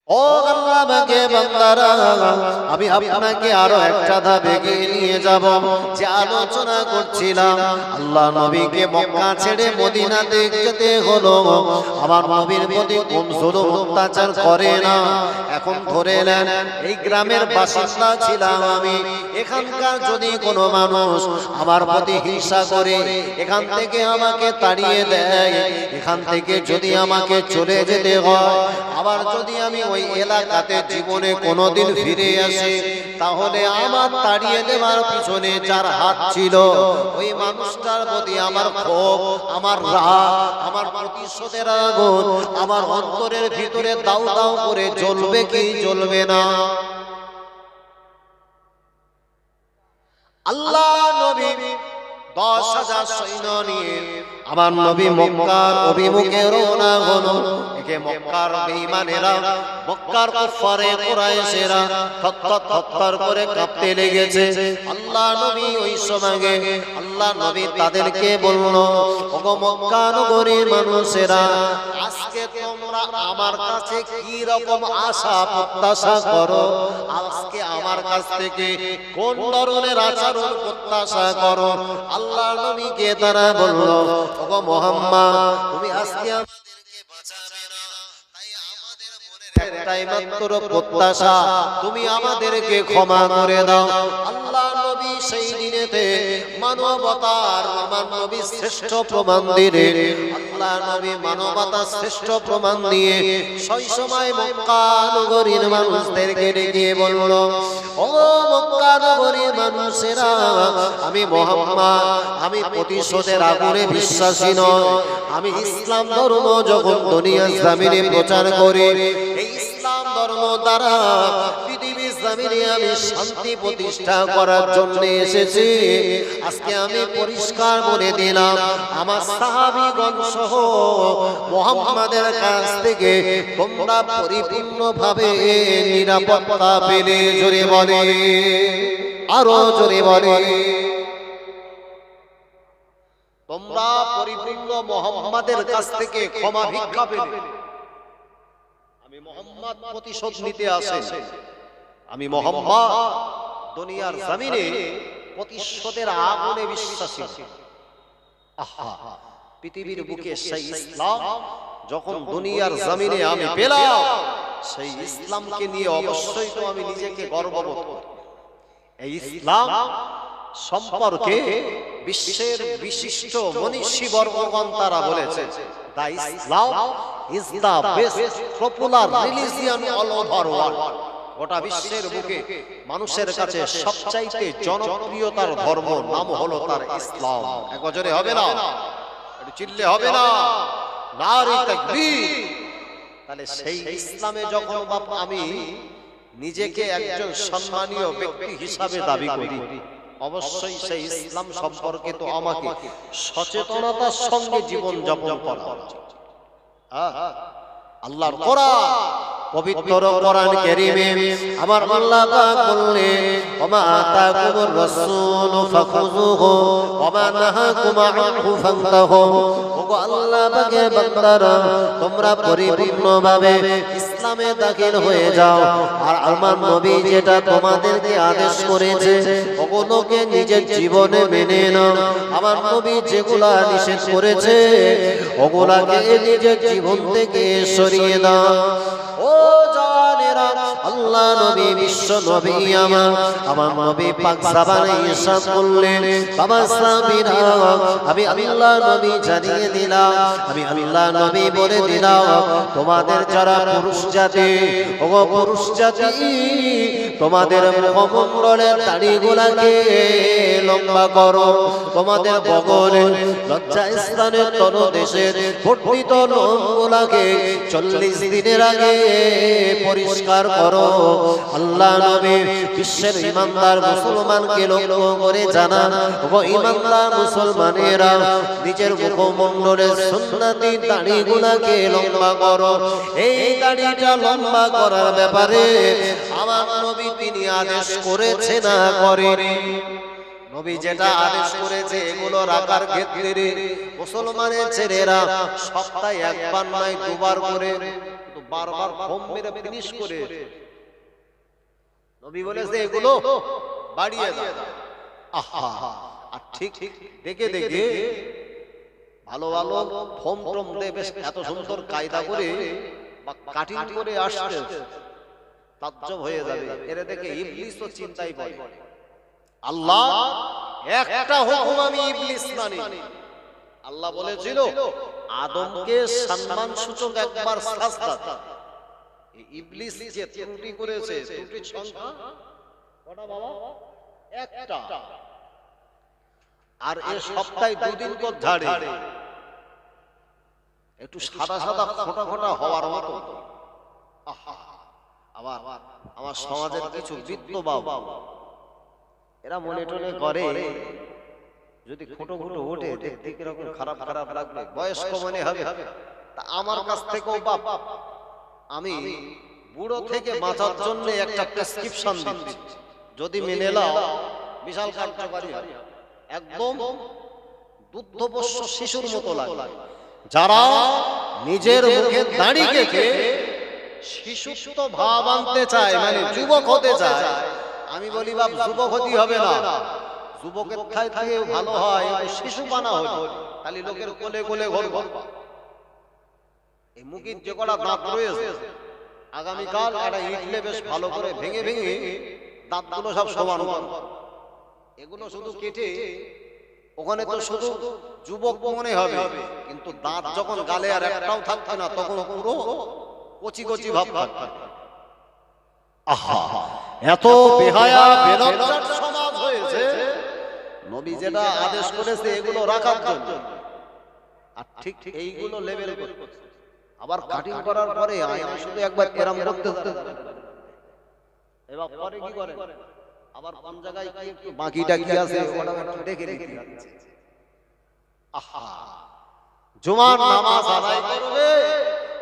ও আল্লাহ পাকের বান্দারা, আমি আপনাকে আরো একটা ধাপ এগিয়ে নিয়ে যাব। যে আলোচনা করছিলাম, আল্লাহ নবীকে মক্কা ছেড়ে মদিনাতে যেতে হলো। আমার নবীর প্রতি কোন জুলুম অত্যাচার করে না। এখন ধরে নেন, এই গ্রামের বাসিন্দা ছিলাম আমি। এখানকার যদি কোনো মানুষ আমার প্রতি হিংসা করে, এখান থেকে আমাকে তাড়িয়ে দেয়, এখান থেকে যদি আমাকে চলে যেতে হয়, আবার যদি আমি ওই এলাকাতে জীবনে কোনোদিন ফিরে আসি, তাহলে আমার তাড়িয়ে দেওয়ার পিছনে যার হাত ছিল, ওই মানুষটার প্রতি আমার ক্ষোভ, আমার রাগ, আমার প্রতিশোধের আগুন আমার অন্তরের ভিতরে দাউ দাউ করে জ্বলবে কি জ্বলবে না? আল্লাহ নবী 10,000 সৈন্য নিয়ে আমার নবী মক্কার অভিমুখে রওনা হলো। একে মক্কার বেঈমানেরা, মক্কার কুফারে কুরাইশেরা থরথর করে কাঁপতে লেগেছে। আল্লাহ নবী ওই সময়ে আল্লাহ নবী তাদেরকে বলল, ওগো মক্কা নগরীর মানুষেরা, আজকে তোমরা আমার কাছে কি রকম আশা প্রত্যাশা করো? আজকে আমার কাছ থেকে কোন ধরনের আচরণ প্রত্যাশা করো? আল্লাহ নবীকে তারা বলল, ওগো মুহাম্মদ, তুমি আজকে আমাদেরকে বাঁচাবে না, তাই আমাদের মনের একটাই মাত্র প্রত্যাশা, তুমি আমাদেরকে ক্ষমা করে দাও। আল্লাহ নবী সেই দিনেতে মানবতার, আমার নবী শ্রেষ্ঠ প্রমাণ দিলেন। আল্লাহ নবী মানবতার শ্রেষ্ঠ প্রমাণ দিয়ে সেই সময় মক্কা নগরীর মানুষদেরকে ডেকে বলল, ও মক্কা নগরীর মানুষেরা, আমি মুহাম্মদ, আমি প্রতিশোধের আগুনে বিশ্বাসী নয়। আমি ইসলাম ধর্ম যখন দুনিয়ার জমিনে প্রচার করি, এই ইসলাম ধর্ম দ্বারা পৃথিবীর জমিনে আমি শান্তি প্রতিষ্ঠা করার জন্য এসেছি। আজকে আমি পরিষ্কার বলে দিলাম, আমার সাহাবীগণ সহ মুহাম্মাদের কাছ থেকে তোমরা পরিপূর্ণভাবে নিরাপত্তা পেলে। জোরে বলে, আরো জোরে বলে, তোমরা পরিপূর্ণ মুহাম্মাদের কাছ থেকে ক্ষমা ভিক্ষা পেলে। আমি মুহাম্মদ প্রতিশোধ নিতে আসে, আমি মুহাম্মদ দুনিয়ার জমিনে প্রতিশোধের আগুনে বিশ্বাসী। আহা, পৃথিবীর বুকে সেই ইসলাম যখন দুনিয়ার জমিনে আমি পেলাম, সেই ইসলামকে নিয়ে অবশ্যই তো আমি নিজেকে গর্ববোধ করি। এই ইসলাম সম্পর্কে বিশ্বের বিশিষ্ট মনীষী বর্গগণ তারা বলেছে, the Islam is the best popular religion all over world. গোটা বিশ্বের বুকে মানুষের কাছে সবচাইতে জনপ্রিয়তার ধর্ম নাম হলো তার ইসলাম। এক বছরে হবে না, একটু চিল্লে হবে না, নারে তাকবীর। তাহলে সেই ইসলামে যখন আমি নিজেকে একজন সম্মানীয় ব্যক্তি হিসাবে দাবি করি, অবশ্যই সেই ইসলাম সম্পর্কে তো আমাকে সচেতনতার সঙ্গে জীবন যাপন করা উচিত। আল্লাহর কোরআন, পবিত্র কোরআন কারীমে আমার আল্লাহ পাক বললেন, ওমা আতাকুমুর রাসূল ফাখুযুহু ওমা নাহাকুম আনহু ফান্তাহু। ওগো আল্লাহ পাকের বান্দারা, তোমরা পরিপূর্ণভাবে ইসলামে দাখিল হয়ে যাও, আর আমার নবী যেটা তোমাদেরকে আদেশ করেছে ওগুলোকে নিজের জীবনে মেনে নাও। আমার নবী যেগুলা নিষেধ করেছে ওগুলাকে নিজের জীবন থেকে সরিয়ে দাও। ও জানেরা, আল্লাহ নবী বিশ্ব নবী আমার নবী পাক সাবানে ইরশাদ করলেন, বাবা সাবিরা, আমি আল্লাহ নবী জানিয়ে দিলাম, আমি আল্লাহ নবী বলে দিলাম, তোমাদের যারা পুরুষ জাতি, ওগো পুরুষ জাতি, তোমাদের মুখমণ্ডলের দাড়িগুলাকে লম্বা করো, তোমাদের বগলে লজ্জা স্থানের তলদেশের ফোটফুট লোমগুলাকে 40 দিনের আগে পরিষ্কার করো। আল্লাহ নবী বিশ্বের ইমানদার মুসলমানকে লক্ষ্য করে জানান, ও ইমানদার মুসলমানেরা, নিজের মুখমণ্ডলের সুন্নতি দাড়িগুলাকে লম্বা করো। এই দাড়িটা লম্বা করার ব্যাপারে আমার নবী তিনি আদেশ করেছে না করেনি? নবী যেটা আদেশ করেছে এগুলো রাখার ক্ষেত্রে মুসলমানের ছেলেরা সপ্তাহে একবার নয় দুবার করে বারবার ফোম মেরে ফিনিশ করে নবী বলেছে এগুলো বাড়িয়ে দাও। আহা, আর ঠিক দেখে দেখে ভালো ভালো ফোম টম দিয়ে বেশ এত সুন্দর কায়দা করে বা কাটিং করে আসছে, তাজ্জব হয়ে যাবে। এর দেখে ইবলিস তো চিন্তাই পড়ে, আল্লাহ একটা হুকুম আমি ইবলিস মানি। আল্লাহ বলেছিল আদমকে সম্মান সূচক একবার সাজদা। ইবলিস যে ত্রুটি করেছে, ত্রুটির সংখ্যা কটা বাবা? একটা। আর এই সপ্তাহে দুদিন পর ঝাড়ে, একটু সাদা সাদা ফোঁটা ফোঁটা হওয়ার মতো। আবার আমার সমাজের কিছু বৃত্ত বাবা এরা মনে টনে করে যদি ফোটো ফোটো ওঠে দেখতে কিরকম খারাপ খারাপ লাগবে, বয়স্ক মনে হবে। তা আমার কাছ থেকেও বাপ আমি বুড়ো থেকে বাঁচার জন্য একটা প্রেসক্রিপশন দিচ্ছি, যদি মেনে নাও বিশাল কার্যকারী হবে। একদম দুগ্ধপোষ্য শিশুর মতো লাগে। যারা নিজের মুখে দাড়ি কেটে শিশুত্ব ভাব আনতে চায়, মানে যুবক হতে চায়, আমি বলি বাপ যুবক হতে হবে না, যুবকের ঠাই থেকে ভালো হয় শিশু বানা হলো, খালি লোকের কোলে কোলে ঘুরবা। এই মুখের যে কটা দাঁত রয়েছে আগামীকাল একটা ইটলে বেশ ভালো করে ভেঙে ভেঙে দাঁতগুলো সব সমান কর। এগুলো শুধু কেটে ওখানে তো শুধু যুবক মনে হবে, কিন্তু দাঁত যখন গালে আর একটাও থাকবে না তখন পুরো কচি কচি ভাব থাকবে। আহা, এত বেহায়া বেলজ্জার সমাজ হয়েছে। নবী যেটা আদেশ করেছে এগুলো রাখার জন্য, আর ঠিক এইগুলো লেভেল করছে। আবার কাটিং করার পরে আয়না শুধু একবার এরম করতে এবার পরে কি করে, আবার কোন জায়গায় কি একটু বাকিটা কি আছে ওটা একটু দেখে দেখে যাচ্ছে। আহা, জুমার নামাজ আদায় করবে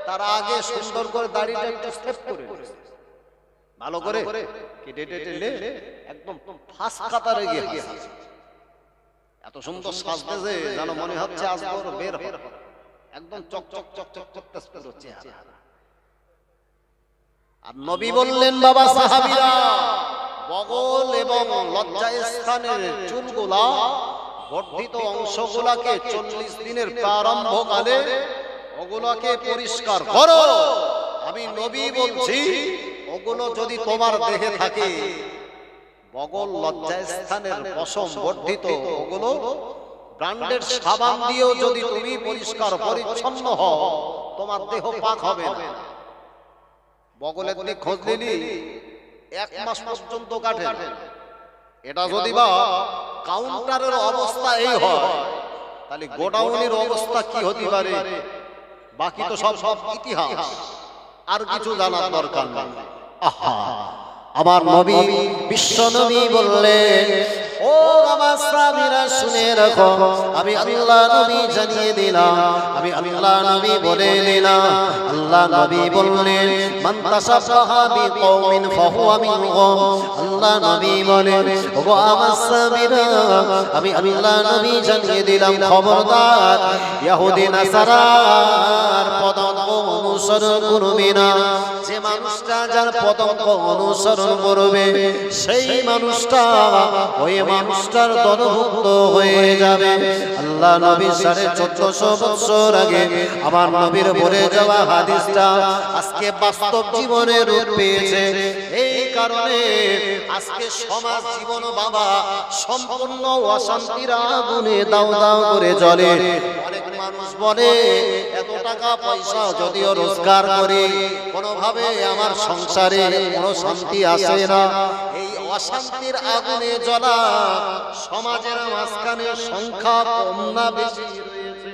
তার আগে সুন্দর করে দাড়িটা একটু স্টেপ করে ভালো করে কেটে টেটে একদম ফাঁস কাতারে গিয়ে এত সুন্দর সাজতেছে যেন মনে হচ্ছে আজকে বের হবে, একদম চকচক চকচক করতেছে চেহারা। আর নবী বললেন বাবা সাহাবীরা, বগল এবং লজ্জা স্থানের চুলগুলা বর্ধিত অংশগুলাকে 40 দিনের প্রারম্ভকালে ওগুলোকে পরিষ্কার করো। আমি নবী বলছি ওগুলো যদি তোমার দেহে থাকে, বগল লজ্জা স্থানের পশম বর্ধিত ওগুলো ব্র্যান্ডেড সাবান দিয়েও যদি তুমি পরিষ্কার পরিচ্ছন্ন হও তোমার দেহ পাক হবে না। বগলের দিকে খোঁজ নিলি 1 মাস পর্যন্ত কাটে। এটা যদি বা কাউন্টারের অবস্থা এই হয় তাহলে গোডাউনের অবস্থা কি হতে পারে? বাকি তো সব ইতিহাস, আর কিছু জানার দরকার নেই। আহা, আমার নবী বিশ্ব নবী বললেন, ও আমার সাহাবীরা শুনে রাখো, আমি আল্লাহ নবী জানিয়ে দিলাম, আমি আল্লাহ নবী বলে দিলাম। আল্লাহ নবী বললেন, মান তাসাফাহা বিকওমিন ফাহুয়া মিনহুম। আল্লাহ নবী বলেন, ও আমার সাহাবীরা, আমি আল্লাহ নবী জানিয়ে দিলাম, খবরদার ইহুদি নাসারার পদাঙ্ক অনুসরণ করবে না। যে মানুষটা যার পদাঙ্ক অনুসরণ করবে সেই মানুষটা ওই মানুষটার দলভুক্ত হয়ে যাবে। আল্লাহ নবী 1450 বছর আগে আমার নবীর বলে যাওয়া হাদিসটা আজকে বাস্তব জীবনে রূপ পেয়েছে। এই কারণে আজকে সমাজ জীবন বাবা সম্পূর্ণ অশান্তির আগুনে দাউ দাউ করে জ্বলে। অনেক মানুষ বলে এত টাকা পয়সা যদিও রোজগার করি কোনোভাবে আমার সংসারে কোনো শান্তি আসে না। এই অশান্তির আগুনে জ্বলা সমাজের মাঝখানে সংখ্যা কম না বেশি রয়েছে?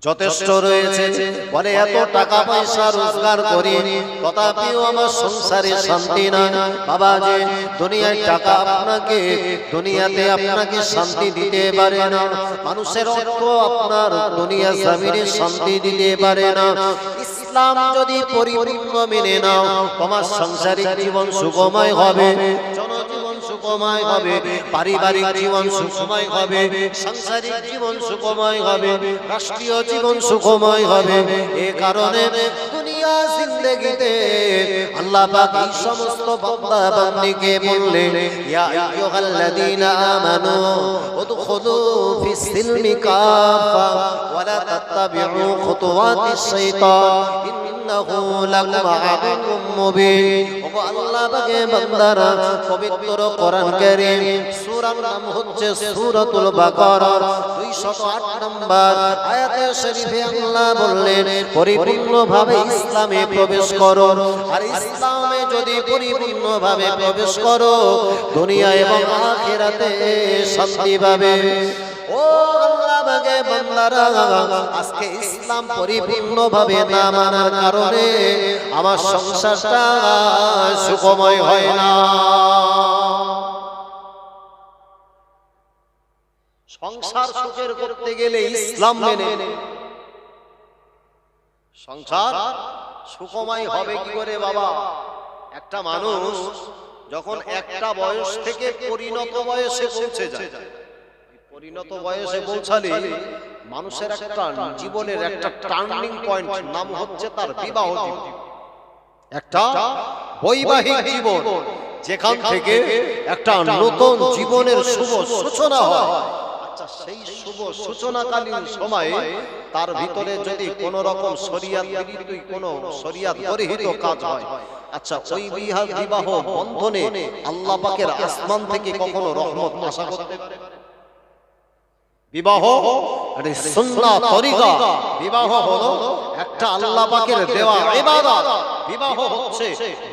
যথেষ্ট রয়েছে। বলে এত টাকা পয়সা রোজগার করি তথাপিও আমার সংসারে শান্তি না। বাবা যে দুনিয়ায় টাকা আপনাকে দুনিয়াতে আপনাকে শান্তি দিতে পারে না, মানুষের অর্থ আপনার দুনিয়া জমিনে শান্তি দিতে পারে না। ইসলাম যদি পরিপূর্ণ মেনে নাও তোমার সাংসারিক জীবন সুখময় হবে, জনজীবন সুখময় সুখময় হবে, পারিবারিক জীবন সুখময় হবে, সাংসারিক জীবন সুখময় হবে, রাষ্ট্রীয় জীবন সুখময় হবে। এই কারণে দুনিয়া জিন্দেগিতে আল্লাহ পাক এই সমস্ত বান্দা বান্দীকে বললেন, ইয়া আইয়ুহাল্লাযীনা আমানু উদখুলু ফিস সিলমি কাফা ওয়া লা তাত্তাবিউ খুতুওয়াতিশ শাইতান ইন্নাহু লাকুম আদুউম মুবিন। ওগো আল্লাহ পাকের বান্দারা, পবিত্র কোরআন কারীম সূরার নাম হচ্ছে সূরাতুল বাকারা 208 নম্বর আয়াতে শরীফে আল্লাহ বললেন, পরিপূর্ণভাবে ইসলামে প্রবেশ করো। আর ইসলামে যদি পরিপূর্ণভাবে প্রবেশ করো, দুনিয়া এবং আখিরাতে শান্তি পাবে। ও আল্লাহ পাকের বান্দারা, আজকে ইসলাম পরিপূর্ণভাবে না মানার কারণে আমার সংসারটা সুখময় হয় না। সংসার সুখের করতে গেলে ইসলাম মেনে সংসার সুখময় হবে কি করে বাবা? একটা মানুষ যখন একটা বয়স থেকে পরিণত বয়সে পৌঁছে যায়, পরিণত বয়সে পৌঁছালে মানুষের একটা জীবনের একটা টার্নিং পয়েন্ট, নাম হচ্ছে তার বিবাহ জীবন, একটা বৈবাহিক জীবন, যেখান থেকে একটা নতুন জীবনের শুভ সূচনা হয়। আচ্ছা, সেই শুভ সূচনাকালীন সময়ে তার ভিতরে যদি কোন রকম শরিয়াত বিরোধী কোন শরিয়াত বহির্ভূত কাজ হয়, আচ্ছা ওই বিবাহ বন্ধনে আল্লাহ পাকের আসমান থেকে কখনো রহমত আশা করতে পারে? বিবাহ এটা সুন্নাহ তরিকা, বিবাহ হলো একটা আল্লাহ পাকের দেওয়া ইবাদত। বিবাহ হচ্ছে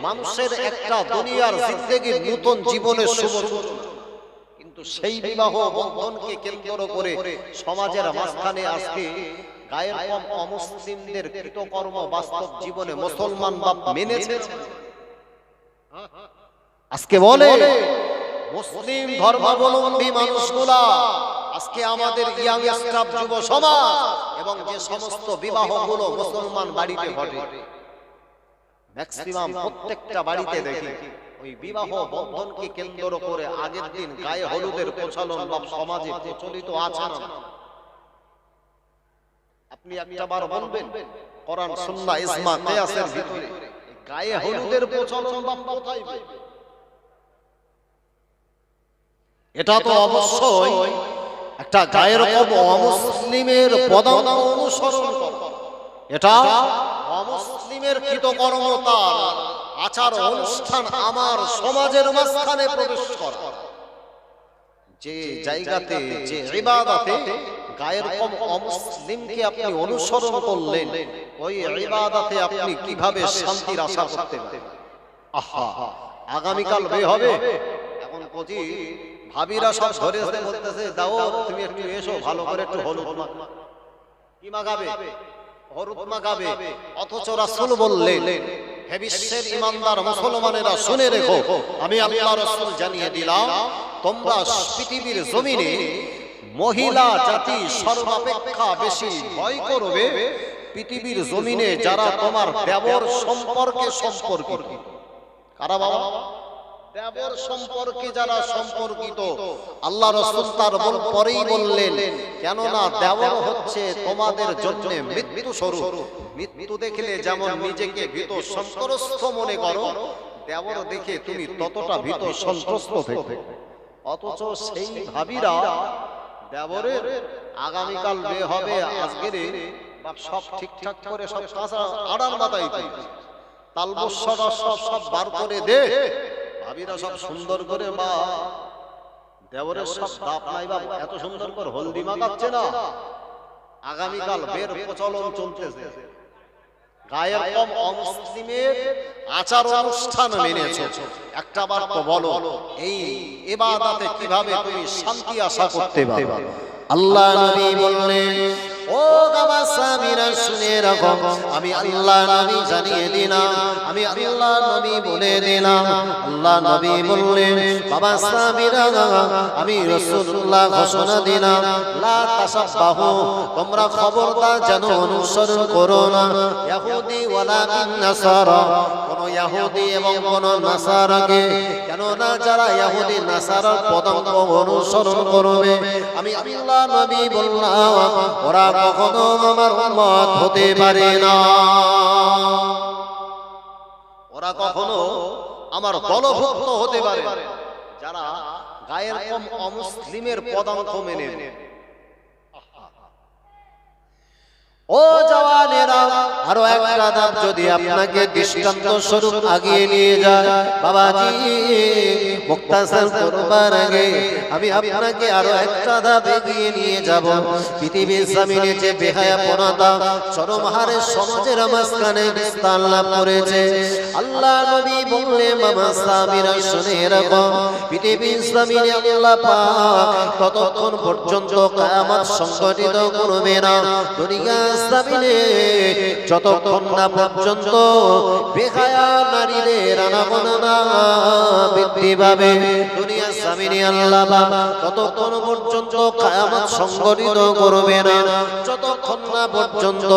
মানুষের একটা দুনিয়ার জিন্দেগির নতুন জীবনের শুভ সূচনা। কিন্তু সেই বিবাহ বন্ধনকে কেন্দ্র করে সমাজের মাঝখানে আজকে গায়ের কম অমুসলিমদের কৃতকর্ম বাস্তব জীবনে মুসলমান বাপ মেনেছে। আজকে বলে মুসলিম ধর্মাবলম্বী মানুষগুলা আজকে আমাদের ইয়াং স্টাফ যুব সমাজ এবং যে সমস্ত বিবাহগুলো মুসলমান বাড়িতে ঘটে, ম্যাক্সিমাম প্রত্যেকটা বাড়িতে দেখি ওই বিবাহ বন্ধনকে কেন্দ্র করে আগের দিন গায়ে হলুদের প্রচলন বা সমাজে প্রচলিত আছে না? আপনি একটাবার বলবেন কোরআন সুন্নাহ ইজমা কিয়াসের ভিতরে গায়ে হলুদের প্রচলন বা কোথায়? এটা তো অবশ্যই একটা গায়ের কম অমুসলিমের পদাঙ্ক অনুসরণ করা, এটা অমুসলিমের কৃতকর্মতার আচার অনুষ্ঠান আমার সমাজের মাঝখানে প্রবেশ করা। যে জায়গাতে যে ইবাদতে গায়ের কম অমুসলিমকে আপনি অনুসরণ করলেন, ওই ইবাদতে আপনি কিভাবে শান্তির আশা করতে পারেন? আহা, আগামীকাল বিয়ে হবে, এখন কোজি ভাবিরা সব ধরে ধরে বলতেছে, দাও তুমি একটু এসো, ভালো করে একটু হলুদ মাখা। কি মাখাবে? হলুদ মাখাবে। অথচ রাসূল বললেন, হে বিশ্বের ইমানদার মুসলমানেরা শুনে রেখো, আমি আল্লাহ রাসূল জানিয়ে দিলাম, তোমরা পৃথিবীর জমিনে মহিলা জাতি সর্বাপেক্ষা বেশি ভয় করবে পৃথিবীর জমিনে যারা তোমার দেবর সম্পর্কে সম্পর্কিত। কারা বাবা? দেবর সম্পর্কে যারা সম্পর্কিত। আল্লাহ রাসূল তার পরেই বললেন, কেননা দেবর হচ্ছে তোমাদের জন্য মৃত্যু স্বরূপ। মৃত্যু দেখলে যেমন নিজেকে ভীত সন্ত্রস্ত মনে করো, দেবর দেখে তুমি ততটা ভীত সন্ত্রস্ত থেকে। অথচ সেই ভাবিরা দেবরের আগামীকাল বিয়ে হবে, আজকের সব ঠিকঠাক করে সব কাঁচা আড়াল মাথায় তালবস্যরা সব বার করে দে, ভাবিরা সব সুন্দর করে মা দেবরের সব দাপ নাই বা এত সুন্দর করে হলদি মাখাচ্ছে না। আগামীকাল বের প্রচলন চলতেছে, গায়ের কম অমুসলিমের আচার অনুষ্ঠান মেনেছো। একটা বার তো বলো, এই ইবাদতে কিভাবে তুমি শান্তি আশা করতে পারবে? আল্লাহ নবী বললেন, ও বাবা সামিরা শুনে রাখো, আমি আল্লাহ নবী জানিয়ে দিলাম, আমি আল্লাহ নবী বলে দিলাম। আল্লাহ নবী বললেন, বাবা সামিরা আমি রাসূলুল্লাহ ঘোষণা দিলাম, লা তাসাব্বাহু, তোমরা খবরদার যেন অনুসরণ করো না ইহুদি ওয়ালা নাসারা, কোন ইহুদি এবং কোন নাসারাকে। কেননা যারা ইহুদি নাসারার পদাঙ্ক অনুসরণ করবে, আমি আল্লাহ নবী বললাম, ওরা কখনো আমার উম্মত হতে পারে না, ওরা কখনো আমার দলভুক্ত হতে পারে না। যারা গায়ের কম অমুসলিমের পদাঙ্ক মেনে নেয়। ও জওয়ানেরা, আরো একটা ধাপ যদি আপনাকে দৃষ্টান্ত স্বরূপ আগিয়ে নিয়ে যায়, বাবাজি মুক্তাসার করবার আগে আমি আপনাকে আরো একটা ধাপ এগিয়ে নিয়ে যাব। পৃথিবীর জমিনে যে বেহায়াপনাতা চরম হারে সমাজের মাঝখানে বিস্তার লাভ করেছে, আল্লাহ নবী বললেন, মামা সামিরা শুনে রাখো, পৃথিবীর জমিনে আল্লাহ পাক ততক্ষণ পর্যন্ত কিয়ামত সংঘটিত করবে না দুনিয়া জমিনে, যতক্ষণ না পর্যন্ত বেহায়া নারীদের আনাগোনা বৃদ্ধি পাবে দুনিয়া জমিনে। আল্লাহ ততক্ষণ পর্যন্ত কিয়ামত সংঘটিত করবে না যতক্ষণ না পর্যন্ত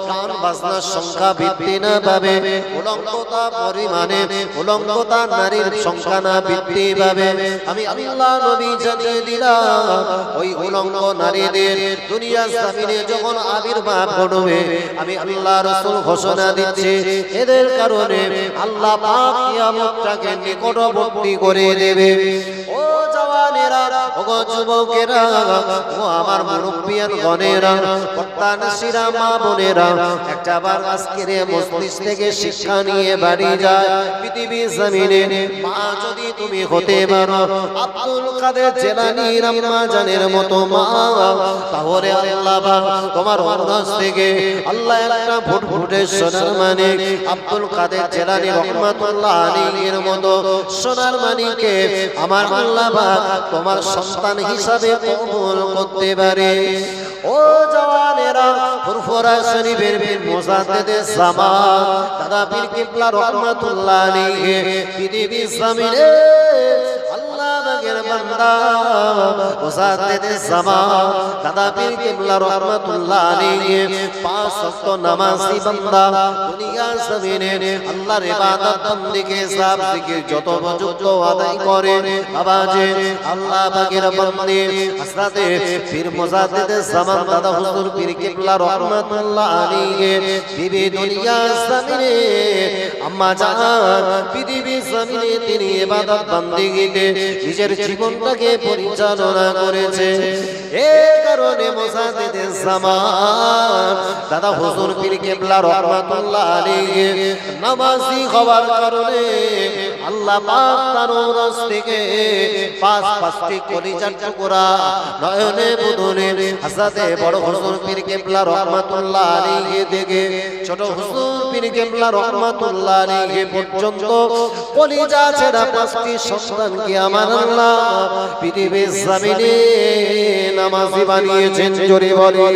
গান বাজনার সংখ্যা বৃদ্ধি না পাবে, উলঙ্গতা পরিমাণে উলঙ্গতা নারীর সংখ্যা না বৃদ্ধি পাবে। আমি আল্লাহ নবী জানিয়ে দিলাম, ওই উলঙ্গ নারীদের দুনিয়া জমিনে যখন আবির্ভাব ঘটবে, আমি আল্লাহ রাসূল ঘোষণা দিচ্ছি, এদের কারণে আল্লাহ পাক কিয়ামতটাকে নিকটবর্তী করে দেবে। ও জওয়ানেরা, ও যুবকেরা, ও আমার মুরব্বিয়ান গণেরা, কর্তানশীরা মা বোনেরা, একটাবার আজকের মজলিস থেকে শিক্ষা নিয়ে বাড়ি যায়। পৃথিবীর জমিনে মা যদি তুমি হতে পারো আব্দুল কাদের জিলানীর আম্মা জানের মতো মা, তাহলে আল্লাহ পাক তোমার অন্তর থেকে আল্লাহ একটা ফুটফুটে সোনার মানিক আব্দুল কাদের জিলানী রহমাতুল্লাহ আলাইহির মতো সোনার মানিককে আমার আল্লাহ পাক তোমার সন্তান হিসাবে কবুল করতে পারে। ও জওয়ানেরা, ফুরফুরা শরীফের বীর মুজাদ্দিদে জামান দাদা পীর কিবলা রহমাতুল্লাহ আলাইহি পৃথিবীর জমিনে আল্লাহ পাকের বান্দা মুজাদ্দিদে জামান দাদা পীর কিবলা রহমাতুল্লাহ আলাইহি পাঁচ ওয়াক্ত নামাজি বান্দা দুনিয়া জমিনে আল্লাহর ইবাদত বন্দেগি সব জিকির যত যুক্ত আদায় করে। বাবাজি আল্লাহ পাকের বান্দে হযরতে পীর মুজাদ্দিদে জামান দাদা হুজুর পীর কিবলা রহমাতুল্লাহ আলাইহি বিবি দুনিয়া জমিনে আম্মা জান পৃথিবী জমিনে তিনি ইবাদত বন্দেগিতে নিজের জীবনটাকে পরিচালনা করেছে। এই কারণে মুজাদ্দিদে জামান দাদা হুজুর পীর কিবলা রহমাতুল্লাহ আলাইহি নামাজি হওয়ার কারণে আল্লাহ পাক তার রস থেকে পাঁচটি কলিজার টুকরা নয়নে বদনে হযরতে বড় হুজুর পীর কিবলা রহমাতুল্লাহ আলাইহি থেকে ছোট হুজুর পীর কিবলা রহমাতুল্লাহ আলাইহি পর্যন্ত কলিজা ছেড়া পাঁচটি সন্তানকে আমার আল্লাহ পৃথিবীর জমিনে নামাজি বানিয়েছেন। জোরে বলি,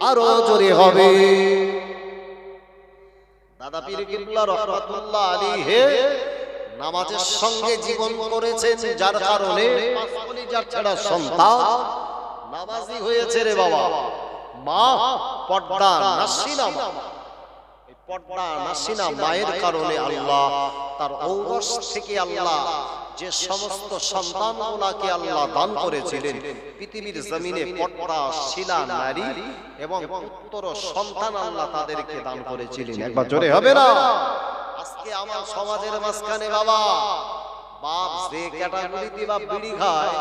আরো জোরে হবে। দাদা পীর কিবলা রহমাতুল্লাহ আলাইহি নামাজের সঙ্গে জীবন করেছেন, যার কারণে পাঁচ কলিজার ছেড়া সন্তান নামাজি হয়েছে রে বাবা। মা পর্দা নাসিনা, এই পর্দা নাসিনা মায়ের কারণে আল্লাহ তার ঔরস থেকে আল্লাহ যে সমস্ত সন্তানগুলোকে আল্লাহ দান করেছিলেন পৃথিবীর জমিনে পর্দা শিলা নারী এবং পুত্র সন্তান আল্লাহ তাদেরকে দান করেছিলেন। একবার জোরে হবে না? আজকে আমার সমাজের মাঝখানে বাবা বাপ যে ক্যাটাগরিতে বা বিড়ি খায়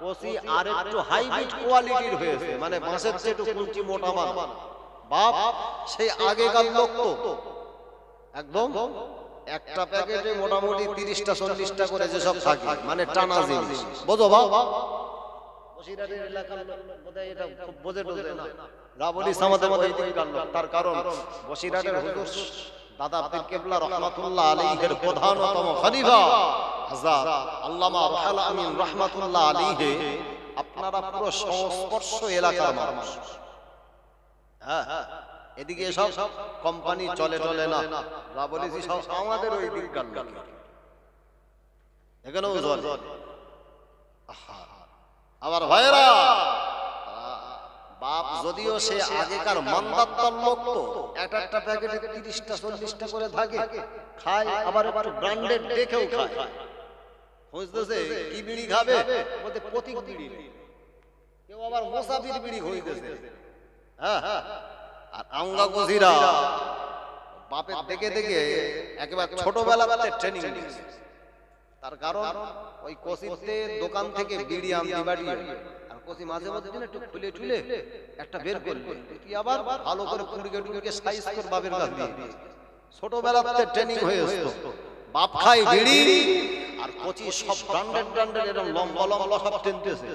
ওসি আরেকটু হাইব্রিড কোয়ালিটির হয়েছে, মানে বাঁশের চেয়ে একটু কুঞ্চি মোটা মান বাপ সেই আগেকার লোক তো একদম একটা প্যাকেটে মোটামুটি 30টা 40টা করে যেসব থাকে, মানে টানা জিনিস, বুঝো বাবা। বসিরহাটের এলাকার বোধহয় এটা খুব বোঝে না, রাবলি সমাজের মধ্যে তার কারণ বসিরহাটের হুজুর দাদা পীর কিবলা রহমাতুল্লাহ আলাইহির প্রধানতম খলিফা হযরত আল্লামা রুহুল আমিন রহমাতুল্লাহ আলাইহি আপনারা পুরো সংস্পর্শ এলাকার মানুষ, হ্যাঁ, এদিকে সব কোম্পানি চলে না, যা বলেছি সব আমাদের ওই দিককার লোক, এখানেও চলে। আমার ভাইরা, বাপ যদিও সে আগেকার মান্দাত্তার লোক, তো একটা প্যাকেটে 30টা 40টা করে থাকে, খায়, আবার একটু ব্র্যান্ডেড দেখেও খায়। বুঝতেছে কি বিড়ি খাবে, বলতে প্রতীক বিড়ি, কেউ আবার মোসাফির বিড়ি হইতেছে। হ্যাঁ, আর আঙ্গা গজিরা বাপের দেখে দেখে একেবারে ছোটবেলাতে ট্রেনিং দিয়েছে। তার কারণ ওই কসিতে দোকান থেকে বিড়ি আনতে বাড়ি, আর কসি মাঝে মাঝে একটু খুলে টুলে একটা বের করবে, কি আবার ভালো করে পুরুকে টুকে সাইজ করে বাপের কাছে দিয়ে। ছোটবেলাতে ট্রেনিং হয়ে আসতো, বাপ খায় বিড়ি আর কচি সব ব্র্যান্ডেড এরকম লম্বা লম্বা সব টেনতেছে।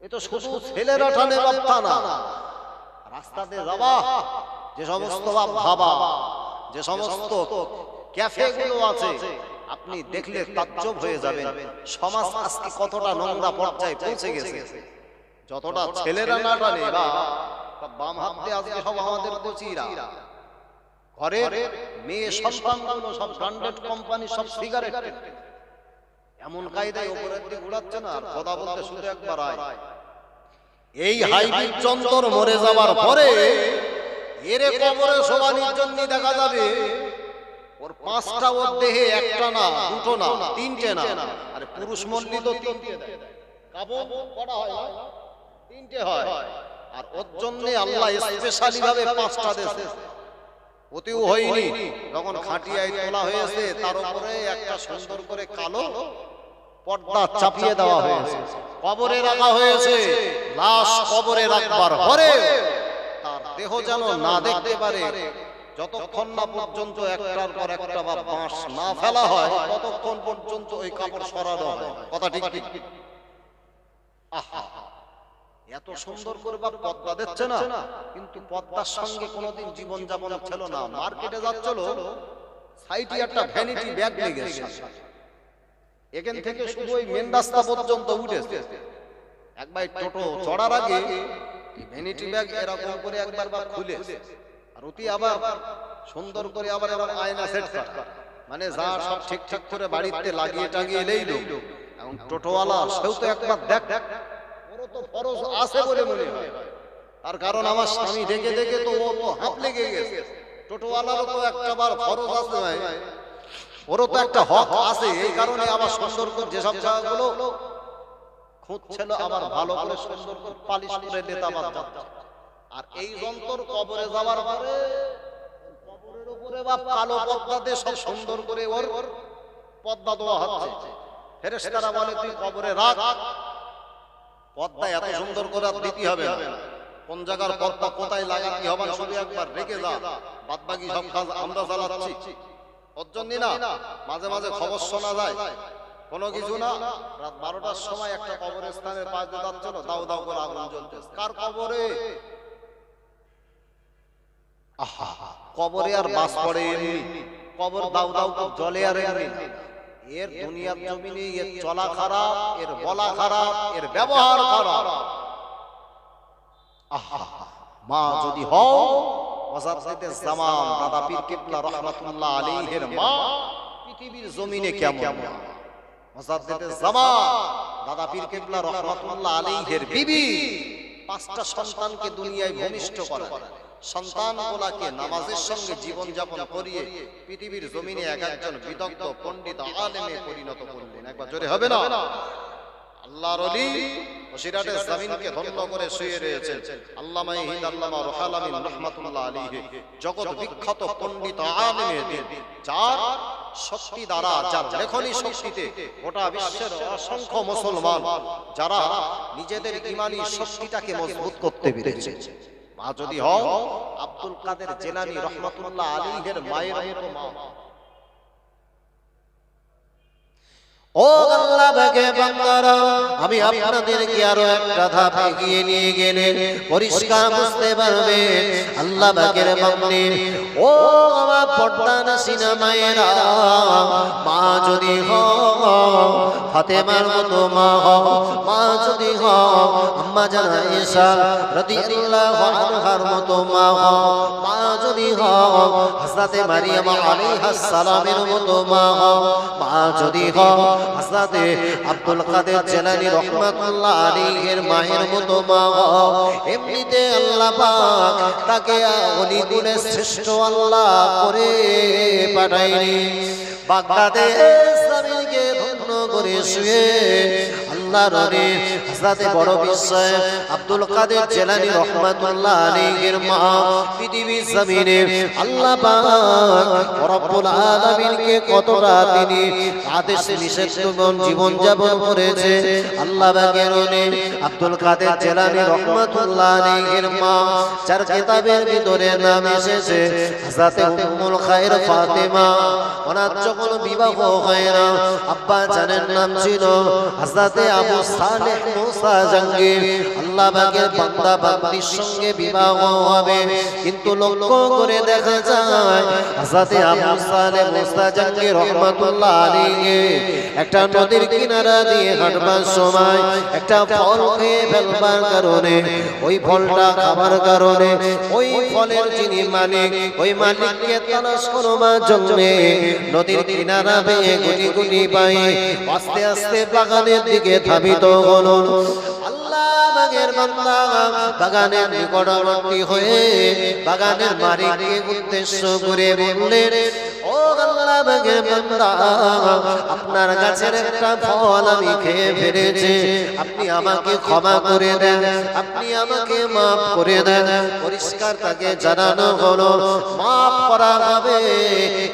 এ তো শুধু ছেলেরা টানে, বাপ টানা। রাস্তাতে যাবা, যে সমস্ত বাপ ভাবা, যে সমস্ত ক্যাফে গুলো আছে, আপনি দেখলে তাজ্জব হয়ে যাবেন সমাজ আজকে কতটা নোংরা পর্যায়ে পৌঁছে গেছে। যতটা ছেলেরা না টানে, বাম হাত দিয়ে আজকে সব আমাদের কচিরা, ঘরের মেয়ে সন্তানগুলো সব ব্র্যান্ডেড কোম্পানি, সব সিগারেট, এমন কায়দায় উপরের দিকে উড়াচ্ছে না। আর কথা বলতে শুধু একবার আয়, এই হাইব্রিড যন্ত্র মরে যাবার পরে এরে কবরে শোভানির জন্য দেখা যাবে ওর 5টা ওর দেহে, একটা না, দুটো না, 3টে না। আরে পুরুষ মল্লি তো 3টে দেয়, কাপড় করা হয় 3টে হয়, আর ওর জন্য আল্লাহ স্পেশালি ভাবে 5টা দেশে ওতেও হয়নি। যখন খাটিয়ায় তোলা হয়েছে, তার উপরে একটা সুন্দর করে কালো পর্দা চাপিয়ে দেওয়া হয়েছে, কবরে রাখা হয়েছে। লাশ কবরে রাখবার পরে তার দেহ যেন না দেখতে পারে, যতক্ষণ না পর্যন্ত একটার পর একটা বাঁশ না ফেলা হয়, ততক্ষণ পর্যন্ত ওই কাপড় সরানো হয়। কথা ঠিক ঠিক। আহা, এত সুন্দর করে বাপ পর্দা দিচ্ছে না, কিন্তু পর্দার সঙ্গে কোনোদিন জীবন যাপন ছিল না। মার্কেটে যাচ্ছিল, সাইডে একটা ভ্যানিটি ব্যাগ নিয়ে গেছে, এখান থেকে শুধু ওই মেন রাস্তা পর্যন্ত উঠেছে। একবার টোটো চড়ার আগে ভ্যানিটি ব্যাগ এরকম করে একবার খুলে, আর অতি আবার সুন্দর করে আবার এরকম আয়না সেট করা, মানে যা সব ঠিকঠাক করে বাড়িতে লাগিয়ে টাগিয়ে এলেই লোক। এখন টোটোওয়ালা সেও তো একবার দেখ, ওরও তো ফরজ আছে বলে মনে হয়। তার কারণ আমার স্বামী দেখে দেখে তো ও তো হাঁপ লেগে গেছে। টোটোওয়ালারও তো একটাবার ফরজ আছে ভাই, ওরও তো একটা হক আছে। এই কারণে আবার সুন্দর করে যেসব জায়গাগুলো খুঁজছিল, আবার ভালো করে সুন্দর করে পালিশ করে দিতে আবার যাচ্ছে। আর এই যন্ত্র কবরে যাওয়ার পরে কবরের উপরে বা কালো পর্দা দিয়ে সব সুন্দর করে ওর পর্দা দেওয়া হচ্ছে। ফেরেশতারা বলে তুই কবরে রাখ, পর্দা এত সুন্দর করে আর দিতে হবে না, কোন জায়গার পর্দা কোথায় লাগাতে হবে শুধু একবার রেখে যা, বাদ বাকি সব কাজ আমরা চালাচ্ছি। ওর জন্য না মাঝে মাঝে খবর শোনা যায়, কোনো কিছু না, রাত 12টার সময় একটা কবরস্থানের পাশ দিয়ে যাচ্ছিল, দাও দাও করে আগুন জ্বলতেছে। কার কবরে? আহা, কবরে আর বাস পড়ে এমনি, কবর দাও দাও জলে আর এমনি। এর দুনিয়ার জমিনে এর চলা খারাপ, এর বলা খারাপ, এর ব্যবহার খারাপ। আহা, মা যদি হও ওয়াজাতে জামান দাদা পীর কিবলা রাহমাতুল্লাহ আলাইহির মা, পৃথিবীর জমিনে কেমন? ওয়াজাতে জামান দাদা পীর কিবলা রাহমাতুল্লাহ আলাইহির বিবি 5টা সন্তানকে দুনিয়ায় ভূমিষ্ঠ করেন। সন্তানগুলোকে নামাজের সঙ্গে জীবন যাপন করিয়ে পৃথিবীর জমিনে এক একজন বিদগ্ধ পণ্ডিত আলেমে পরিণত করলেন। একবার জোরে হবে না? আল্লাহর ওলি বসিরাটের জমিনকে ধন্য করে শুয়ে রয়েছেন আল্লামা হিন্দ আল্লামা রুহুল আমিন রাহমাতুল্লাহ আলাইহি, জগৎ বিখ্যাত পণ্ডিত আলেমে দিন, যার শক্তি দ্বারা, যার লেখনী শক্তিতে গোটা বিশ্বের অসংখ্য মুসলমান যারা নিজেদের ঈমানি শক্তিটাকে মজবুত করতে পেরেছে। মা যদি হও আব্দুল কাদের জিলানী রাহমাতুল্লাহ আলাইহির মায়ের মতো মা। ও আল্লাহ পাকের বান্দারা, আমি আপনাদেরকে আরো একটা ধাপ এগিয়ে নিয়ে গেলে পরিষ্কার বুঝতে পারবে আল্লাহ পাকের বান্দে। ও আমার পর্দা সিনেমায়েরা মা যদি হও ফাতেমার মতো মা হও, মা যদি হও আম্মা জান আয়েশা রাদিয়াল্লাহু আনহার মতো মা হও, মা যদি হও হযরতে মারিয়াম আলাইহিস সালামের মতো মা হও, মা যদি হও হযরতে আব্দুল কাদের জিলানী রাহমাতুল্লাহ আলাইহির মায়ের মতো মা হও। এমনিতে আল্লাহ পাক তাকে ওলি গুণে শ্রেষ্ঠ আল্লাহ করে পাঠায়নি। বাগদাদের জমিনকে ধন্য করে শুয়ে আল্লাহর নবী হযরতে বড় বিস্ময় আব্দুল কাদের জিলানী রাহমাতুল্লাহ আলাইহির মা পৃথিবীর জমিনে আল্লাহ পাক রব্বুল আলামিনকে কতটা তিনি আদেশ নিষেধ জীবন যাপন করেছে। আল্লাহ পাকের নবী আব্দুল কাদের জিলানী রাহমাতুল্লাহ আলাইহির মা যার কিতাবের ভিতরে নাম এসেছে হযরতে উম্মুল খায়র ফাতেমা, ওনার যখন বিবাহ হয় না আব্বা জানের নাম ছিল হযরতে আবু সালেহ মুসা জাঙ্গির। আল্লাহ পাকের বান্দা বান্দির সঙ্গে বিবাহ হবে, কিন্তু লক্ষ্য করে দেখা যায় হযরতে আবু সালেহ মুসা জাঙ্গির রাহমাতুল্লাহ আলাইহি একটা নদীর কিনারা দিয়ে হাঁটবার সময় একটা ফল খেয়ে ফেলবার কারণে, ওই ফলটা খাবার কারণে ওই ফলের যিনি মালিক ওই মালিককে তালাশ করবার জন্য নদীর কিনারা বেয়ে গুটি গুটি পায়ে আস্তে আস্তে বাগানের দিকে ধাবিত হলো। আল্লাহ বাগের বান্দা বাগানের নিকটবর্তী হয়ে বাগানের মালিককে উদ্দেশ্য করে বললেন, ও আল্লাহ বাগের বান্দা, আপনার গাছের একটা ফল আমি খেয়ে ফেলেছি, আপনি আমাকে ক্ষমা করে দেন, আপনি আমাকে মাফ করে দেন। পরিষ্কার তাকে জানানো হলো মাফ করা হবে,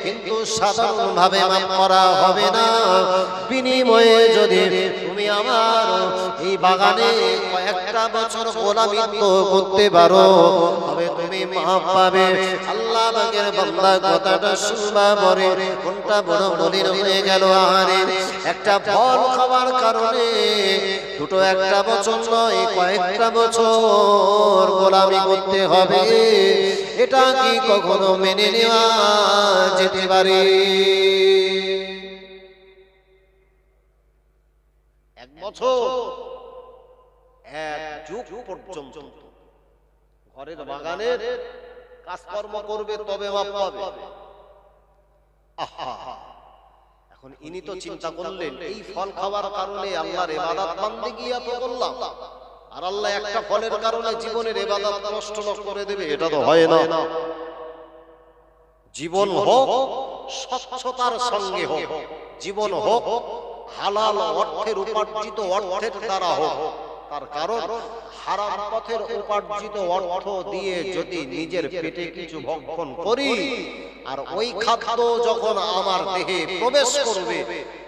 কিন্তু সাধারণ ভাবে মাফ করা হবে না। বিনিময়ে যদি তুমি আমার এই বাগানে কয়েকটা বছর গোলামি করতে পারো তবে তুমি মাফ পাবে। আল্লাহ পাকের বান্দা কথাটা শুনবা পরে কোনটা বড় মলিন হয়ে গেল। আহারে, একটা ফল খাওয়ার কারণে দুটো একটা বছর নয় কয়েকটা বছর গোলামি করতে হবে, এটা কি কখনো মেনে নেওয়া যেতে পারে? এক বছর এক যুগ পর্যন্ত ঘরের বাগানের কাজকর্ম করবে তবে মাপ পাবে। এখন ইনি তো চিন্তা করলেন এই ফল খাওয়ার কারণে আল্লাহর ইবাদত বান্দেগি এত করলাম, আর আল্লাহ একটা ফলের কারণে জীবনের ইবাদত নষ্ট করে দেবে, এটা তো হয় না। জীবন হোক স্বচ্ছতার সঙ্গে হোক, জীবন হোক হালাল অর্থের উপার্জিত অর্থের দ্বারা হোক। তার কারণ হারাম পথের উপার্জিত অর্থ দিয়ে যদি নিজের পেটে কিছু ভক্ষণ করি আর ওই খাদ্য যখন আমার দেহে প্রবেশ করবে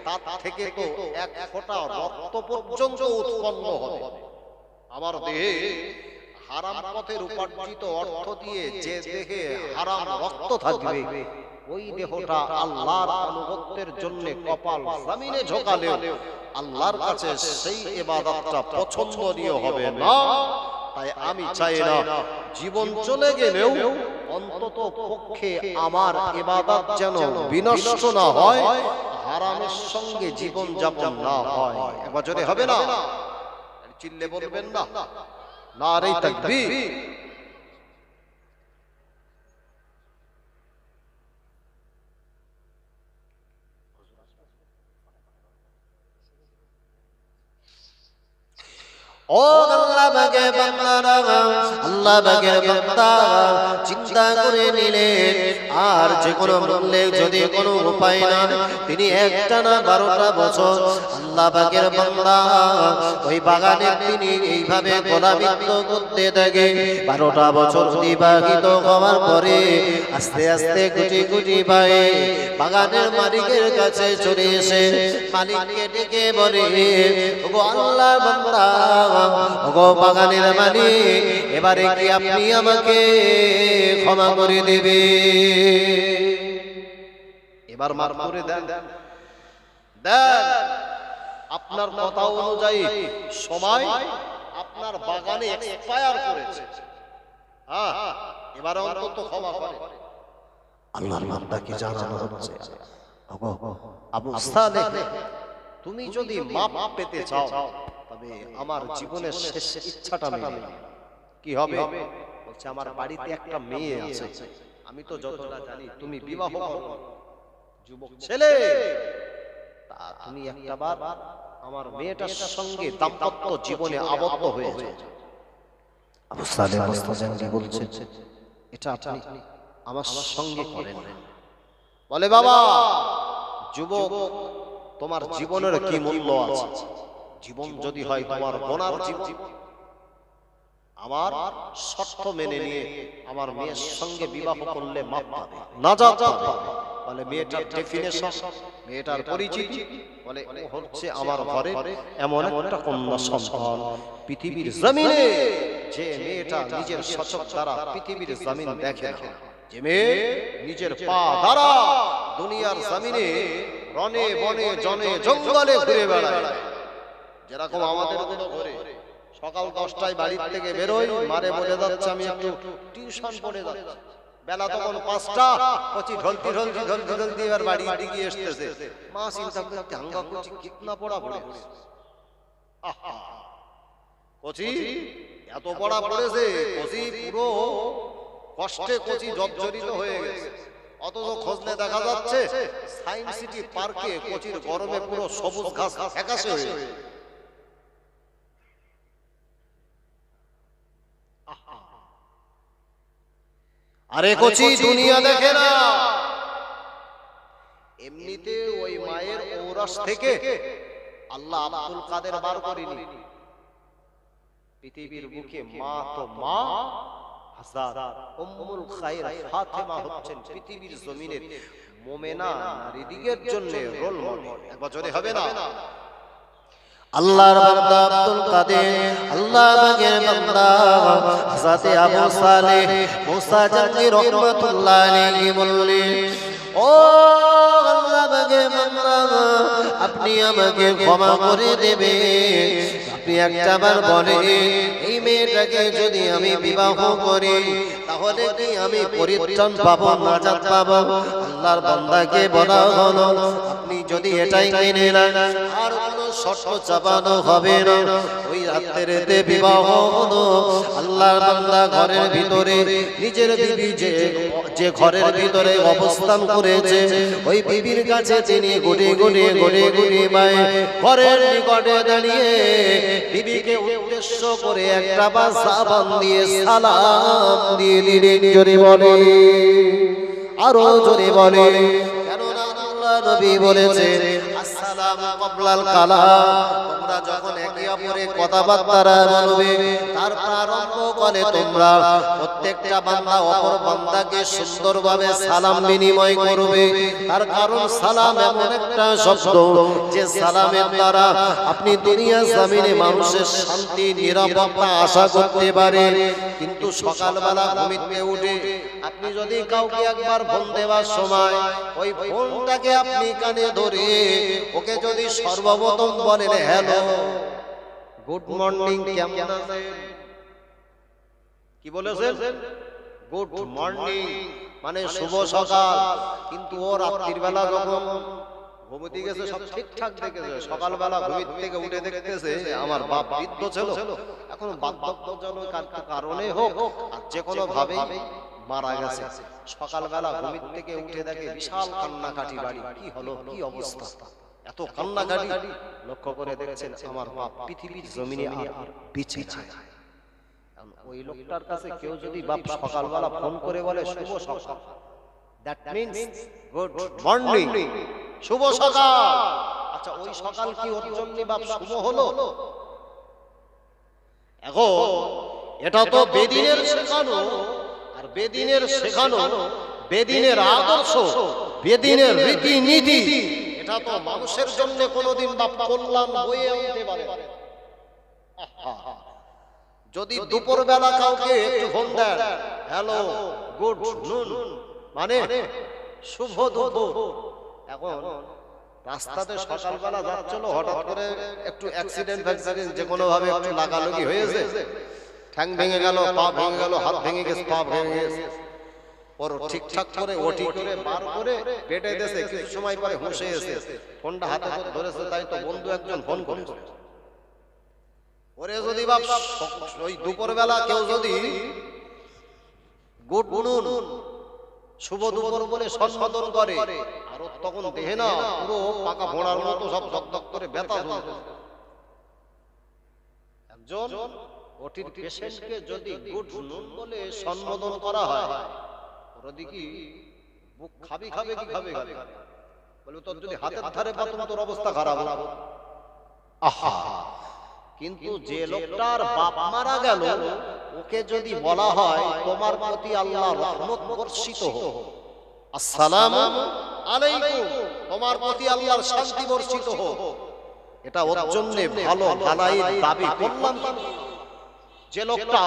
তার থেকে তো এক ফোঁটা রক্ত পর্যন্ত উৎপন্ন হবে। আমার দেহে হারাম পথের উপার্জিত অর্থ দিয়ে যে দেহে হারাম রক্ত থাকবে ওই দেহটা আল্লাহর আনুগত্যের জন্য কপাল জমিনে ঝোঁকালেও আল্লাহর কাছে সেই ইবাদতটা পছন্দনীয় হবে না। তাই আমি চাই না জীবন চলে গেলেও অন্তত পক্ষে আমার ইবাদত যেন বিনষ্ট না হয়, হারামের সঙ্গে জীবন যাপন না হয়। একবার জোরে হবে না, চিল্লে বলবেন না, নারে তাকবীর। ও আল্লাহ বাগে বান্দারা, আল্লাহ বাগের বান্দা চিন্তা করে নিলেন আর যে কোনো মূল্যে যদি কোনো উপায় না তিনি একটা না 12টা বছর আল্লাহ বাগের বান্দা ওই বাগানে তিনি এইভাবে গোলামিত্ব করতে থাকে। 12টা বছর অতিবাহিত হওয়ার পরে আস্তে আস্তে গুটি গুটি পায়ে বাগানের মালিকের কাছে চলে এসে মালিককে ডেকে বলে, ওগো আল্লাহর বান্দা, ওগো বাগানের মালিক, এবারে কি আপনি আমাকে ক্ষমা করে দেবে? এবার মাফ করে দেন। আপনার কথা অনুযায়ী সময় আপনার বাগানে এক্সপায়ার করেছে, এবার অন্তত ক্ষমা করে। আল্লাহর বান্দাকে জানানো হচ্ছে, ওগো আবু সালেহ, তুমি যদি মাপ পেতে চাও তবে আমার জীবনের শেষ ইচ্ছাটা মেনে নাও। কি হবে? বলছে আমার বাড়িতে একটা মেয়ে আছে, আমি তো যতটা জানি তুমি বিবাহ করো, যুবক ছেলে, তা তুমি একটা বার আমার মেয়েটার সঙ্গে দাম্পত্য জীবনে আবদ্ধ হয়ে যাও। আবু সালেহ মুস্তাজাঙ্গি বলছে, এটা আপনি আমার সঙ্গে করেন। বলে বাবা যুবক, তোমার জীবনের কি মূল্য আছে? জীবন যদি হয় তোমার গোনার জীবন, আমার শর্ত মেনে নিয়ে আমার মেয়ের সঙ্গে বিবাহ করলে মাপ পাবে, নাজাত পাবে। বলে মেয়েটার ডেফিনেশন, মেয়েটার পরিচিতি, বলে ও হচ্ছে আমার ঘরে এমন একটা কন্যা সন্তান, পৃথিবীর জমিনে যে মেয়েটা নিজের সচক দ্বারা পৃথিবীর জমিন দেখে না, যে মেয়ে নিজের পা দ্বারা দুনিয়ার জমিনে রনে বনে জনে জঙ্গলে ঘুরে বেড়ায়, যেরকম আমাদের ঘরে সকাল 10টায় বাড়ি থেকে বেরোই, মারে বলে যাচ্ছে আমি একটু টিউশন পড়ে যাচ্ছি, বেলা তখন 5টা, কচি ঢলতি ঢলতি ঢলতি ঢলতি এবার বাড়ি গিয়ে আসতেছে, মা চিন্তা করতে হাঙ্গা কচি কিতনা পড়া পড়ে, আহা কচি এত পড়া পড়েছে, কচি পুরো কষ্টে কচি জর্জরিত হয়ে গেছে। অথচ খোঁজলে দেখা যাচ্ছে সায়েন্স সিটি পার্কে কচির গরমে পুরো সবুজ ঘাস ফ্যাকাশে হয়ে গেছে। আরে কচি দুনিয়া দেখে না, এমনিতে ওই মায়ের ঔরস থেকে আল্লাহ আব্দুল কাদের বার করেনি। পৃথিবীর বুকে মা তো মা, হাজার উম্মুল খায়র ফাতেমা হচ্ছেন পৃথিবীর জমিনের মুমিনা নারীদের জন্য রোল মডেল। একবার জোরে হবে না? আল্লাহর বান্দা আব্দুল কাদের, আল্লাহ পাকের বান্দা হযরত আবু সালেহ মুস্তাজাঙ্গি রাহমাতুল্লাহ আলাইহি বললেন, ও আল্লাহ পাকের বান্দা, আপনি আমাকে ক্ষমা করে দেবেন, আপনি একটাবার বলেন এই মেয়েটাকে যদি আমি বিবাহ করি তাহলে কি আমি পরিত্রাণ পাবো, নাজাত পাবো? আল্লাহর বান্দাকে বলা হলো, আপনি যদি এটাই মেনে নেন আর কোনো শর্ত চাপানো হবে না, ওই রাত্রিতে বিবাহ হলো। আল্লাহর বান্দা ঘরের ভিতরে নিজের বিবি যে ঘরের ভিতরে অবস্থান করেছে, ওই বিবির কাছে তিনি গুড়ে গুড়ে গুড়ে গুড়ে মায়ে ঘরের নিকটে দাঁড়িয়ে বিবিকে উদ্দেশ্য করে একটা সাবান দিয়ে সালাম দিয়ে দিলেন। জোরে বলে, আরো জোরে বলে, কেননা আল্লাহ নবী বলেছে আসসালামু ক্বাবলাল কালাম, তোমরা যখন একে অপরের কথাবার্তা বলবে তার প্রারম্ভ করে তোমরা প্রত্যেকটা বান্দা অপর বান্দাকে সুন্দরভাবে সালাম বিনিময় করবে। তার কারণ সালাম এমন একটা শব্দ যে সালামের দ্বারা আপনি দুনিয়া জমিনে মানুষের শান্তি নিরাপত্তা আশা করতে পারেন। কিন্তু সকালবেলা ঘুমিতে উঠে আপনি যদি কাউকে একবার ফোন দেওয়ার সময় ওই ফোনটাকে আপনি কানে ধরে ওকে যদি সর্বপ্রথম বলেন হ্যালো, গুড মর্নিং, কেমন আছেন, কি বলেছেন? গুড মর্নিং মানে শুভ সকাল। কিন্তু ও রাত্রির বেলা যখন ঘুমোতে গেছে সব ঠিকঠাক দেখেছে, সকালবেলা ঘুমির থেকে উঠে দেখতেছে আমার বাপ বৃদ্ধ ছিল, এখন বার্ধক্যজনক কারণে হোক আর যে কোনো ভাবে মারা গেছে। সকালবেলা ঘুমির থেকে উঠে দেখে বিশাল কান্নাকাটি বাড়ি, কি হলো, কি অবস্থা, এত কান্নাকাটি। লক্ষ্য করে দেখছেন আমার বাপ পৃথিবীর জমিনে আর বেঁচে নাই। ওই লোকটার কাছে কেউ যদি বাপ সকালবেলা ফোন করে বলে শুভ সকাল, দ্যাট মিন্স গুড মর্নিং, শুভ সকাল। আচ্ছা ওই সকাল কি ওর জন্য বাপ শুভ হলো? এখন এটা তো বেদিনের শেখানো, আর বেদিনের শেখানো, বেদিনের আদর্শ, বেদিনের রীতিনীতি, এটা তো মানুষের জন্য কোনোদিন বাপ কল্যাণ বয়ে আনতে পারে। যদি দুপুর বেলা কাউকে একটু ফোন দেন হ্যালো, গুড নুন মানে শুভ দুপুর। এখন রাস্তাতে সকালবেলা যাচ্ছিল, হঠাৎ করে একটু অ্যাক্সিডেন্ট যে কোনো ভাবে একটু লাগালাগি হয়েছে, ঠ্যাং ভেঙে গেল, পা ভেঙে গেল, হাত ভেঙে গেছে, পা ভেঙে গেছে, ওর ঠিকঠাক করে ওটি করে বার করে পেটে দেশে কিছু সময় পরে হুঁশে এসে ফোনটা হাতে করে ধরেছে, তাই তো বন্ধু একজন ফোন করেছে। ওরে যদি বাপ ওই দুপুরবেলা কেউ যদি গুড নুন শুভ দুপুর বলে সম্বোধন করে, আর ও তখন দেহে না পুরো পাকা ঘোড়ার মতো সব ধকধক করে ব্যথা ধরছে। একজন ওটির পেশেন্টকে যদি গুড নুন বলে সম্বোধন করা হয়, ওর দিকে বুক খাবি খাবে কি খাবে বলে, তোর যদি হাতের ধারে পাতুম তোর অবস্থা খারাপ হবে। আহা, কিন্তু যে লোকটার বাপ মারা গেল ওকে যদি বলা হয় তোমার প্রতি আল্লাহর রহমত বর্ষিত হোক, আসসালামু আলাইকুম, তোমার প্রতি আল্লাহর শান্তি বর্ষিত হোক, এটা ওর জন্য ভালো ভালাইয়ের দাবি করলাম। যে লোকটা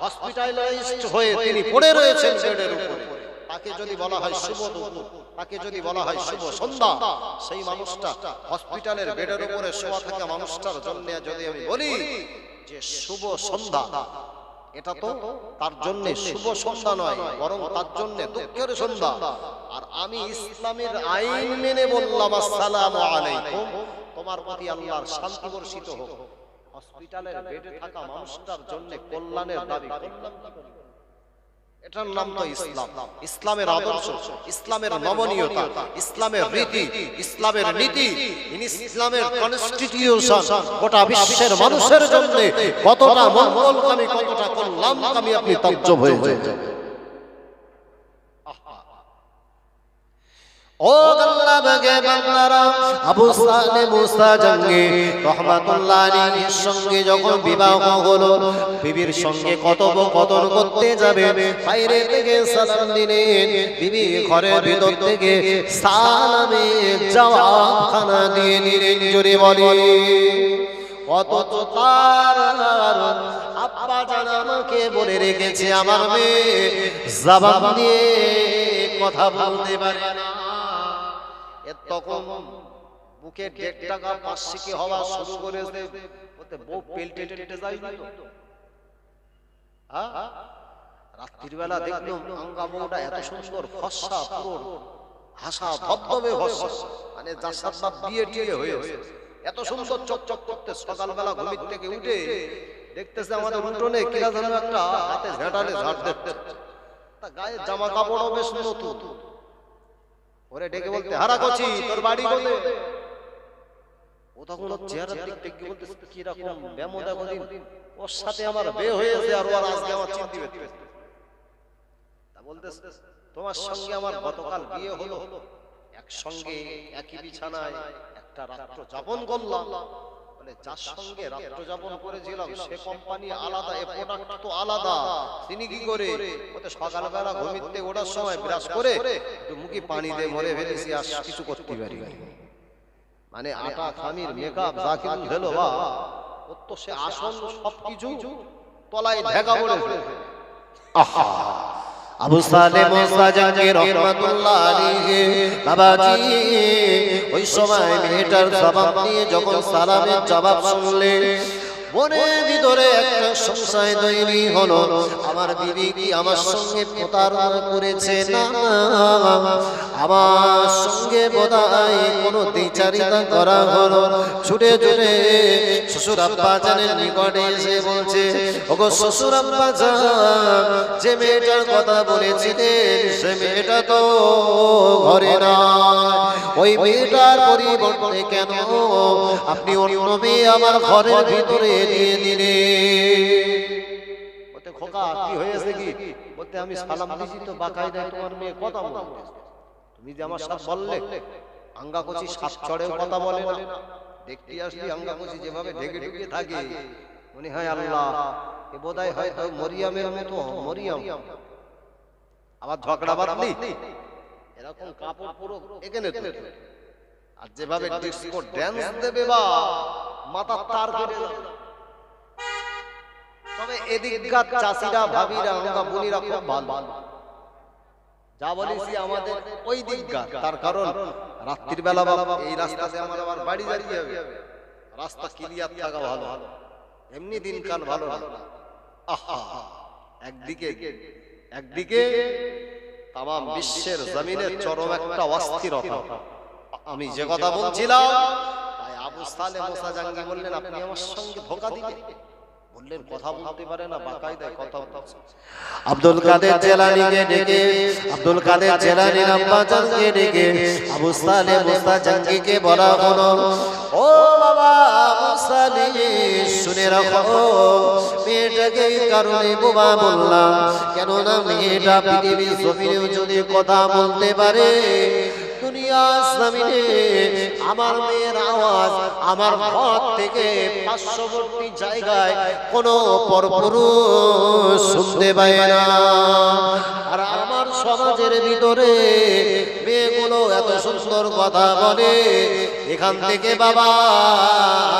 হসপিটালাইজড হয়ে তিনি পড়ে রয়েছেন বেডের উপরে, তাকে যদি বলা হয় শুভ দুপুর, তাকে যদি বলা হয় শুভ সন্ধ্যা, সেই মানুষটা হসপিটালের বেডের উপরে শোয়া থাকা মানুষটার জন্য যদি আমি বলি যে শুভ সন্ধ্যা, এটা তো তার জন্য শুভ সন্ধ্যা নয়, বরং তার জন্য দুঃখের সন্ধ্যা। আর আমি ইসলামের আইন মেনে বললাম আসসালামু আলাইকুম, তোমার প্রতি আল্লাহর শান্তি বর্ষিত হোক, হসপিটালের বেডে থাকা মানুষটার জন্য কল্যাণের দাবি করলাম। এটার নাম তো ইসলাম। ইসলামের আদর্শ, ইসলামের নমনীয়তা, ইসলামের রীতি, ইসলামের নীতি, ইসলামের কনস্টিটিউশন গোটা বিশ্বের মানুষের জন্য কতটা মঙ্গলকামী, কতটা কল্যাণকামী আপনি তাজ্জব হয়ে যাবেন। ও আল্লাহ বাগে বান্দারা, আবু সালে মুসা জঙ্গে রহমাতুল্লাহ আলাইহির সঙ্গে যখন বিবাহ হলো, বিবির সঙ্গে কথোপকথন করতে যাবে, বাইরে থেকে সালাম দিলেন, বিবি ঘরের ভিতর থেকে সালামের জবাবখানা দিয়ে দিলেন। জোরে বলে, অথচ তার আব্বা জান আমাকে বলে রেখেছে আমার মেয়ে জবাব দিয়ে কথা বলতে পারে না। তখন বুকে 1.5 টাকা 5 কি হওয়া শুরু করেছে, ওতে বউ পেলটে টেটে যায় না তো। হ্যাঁ, রাত্রির বেলা দেখলাম আঙ্গা বউটা এত সুন্দর ফর্সা, পুরো হাসা ধবধবে ফর্সা, মানে যার সাথে বিয়ে টিয়ে হয়েছে, এত সুন্দর চকচক করতে। সকালবেলা ঘুম থেকে উঠে দেখতেছে আমাদের উঠোনে কিরা যেন একটা হাতে ঝাঁটালে ঝাড় দিচ্ছে, তা গায়ে জামা কাপড়ও বেশ নতুন। ওরে ডেকে বলতে, হারা কচি তোর বাড়ি কোথায়? ও তখন চেহারার দিক দেখে বলতে, কি রকম বেমোদা কদিন ওর সাথে আমার বিয়ে হয়েছে, আর ওর আজকে আমার চিন্তা হচ্ছে। তা বলতে, তোমার সঙ্গে আমার গতকাল বিয়ে হলো, একসঙ্গে একই বিছানায় একটা রাত্র যাপন করলাম। বলে, যার সঙ্গে রাত্র যাপন করেছিলাম সে কোম্পানি আলাদা, এ প্রোডাক্ট তো আলাদা, তিনি কি করে ওতে সকালবেলা ঘুমিতে ওঠার সময় ব্রাশ করে একটু মুখে পানি দিয়ে মরে ফেলেছি, আর কিছু করতে পারি। মানে আটা খামির মেকআপ যা কিছু হলো বা ওর তো সে আসল সবকিছু তলায় ঢাকা পড়েছে। আহা, আবু সালে মুসা জঙ্গে রহমাতুল্লাহ আলাইহি বাবাজি ওই সময় মেয়েটার জবাব নিয়ে যখন সালামের জবাব শুনলে, মনের ভিতরে একটা সংশয় তৈরি হলো, আমার বিবি কি আমার সঙ্গে প্রতারণা করেছে? না, আমার সঙ্গে বোধহয় কোনো দ্বিচারিতা করা হলো। ছুটে ছুটে শ্বশুর আব্বা জানের নিকটে এসে বলছে, ওগো শ্বশুর আব্বা জান, যে মেয়েটার কথা বলেছিলেন সে মেয়েটা তো ঘরে না, ওই মেয়েটার পরিবর্তে কেন আপনি অন্য মেয়ে আমার ঘরের ভিতরে নিয়ে দিলে? বলতে, খোকা কি হয়েছে কি? বলতে, আমি সালাম দিছি তো বাকায়দায় তোমার মেয়ে কথা বলতে, তুমি যে আমার সাথে বললে আঙ্গা কচি সাত চড়েও কথা বলে না, দেখতে আসলি আঙ্গা কচি যেভাবে ঢেকে ঢেকে থাকে, মনে হয় আল্লাহ এ বোধহয় হয়তো মরিয়ামের মতো মরিয়াম। আবার ঝগড়া বাঁধলি, এরকম কাপড় পুরো এখানে তো, আর যেভাবে ডিস্কো ড্যান্স দেবে বা মাথা তার করে। তবে এদিককার চাষিরা, ভাবিরা, আমরা বোনেরা খুব ভালো, যা বলেছি আমাদের ওই দিককার। তার কারণ রাত্রির বেলা বাবা এই রাস্তাতে আমার আবার বাড়ি যাইতে হবে, রাস্তা ক্লিয়ার থাকা ভালো, এমনি দিনকাল ভালো না। আহা, একদিকে তামাম বিশ্বের জমিনে চরম একটা অস্থিরতা। আমি যে কথা বলছিলাম, তাই আবু সালেহ মুসা জাঙ্গি বললেন, আপনি আমার সঙ্গে ধোঁকা দিবেন? বললেন, কথা বলতে পারে না, বাকায়দায় কথা বলছে। আব্দুল কাদের জিলানীকে ডেকে, আব্দুল কাদের জিলানীর আব্বাজানকে ডেকে আবু সালেহ মুসা জাঙ্গিকে বলা হলো, ও বাবা আবু সালেহ, শুনে রাখো, মেয়েটাকে এই কারণে বোবা বললাম, কেননা মেয়েটা পৃথিবীর জমিনেও যদি কথা বলতে পারে, দুনিয়ার জমিনে আমার মেয়ের আওয়াজ আমার ঘর থেকে পার্শ্ববর্তী জায়গায় কোনো পরপুরুষ শুনতে পায় না। আর আমার সমাজের ভিতরে মেয়েগুলো এত সুন্দর কথা বলে, এখান থেকে বাবা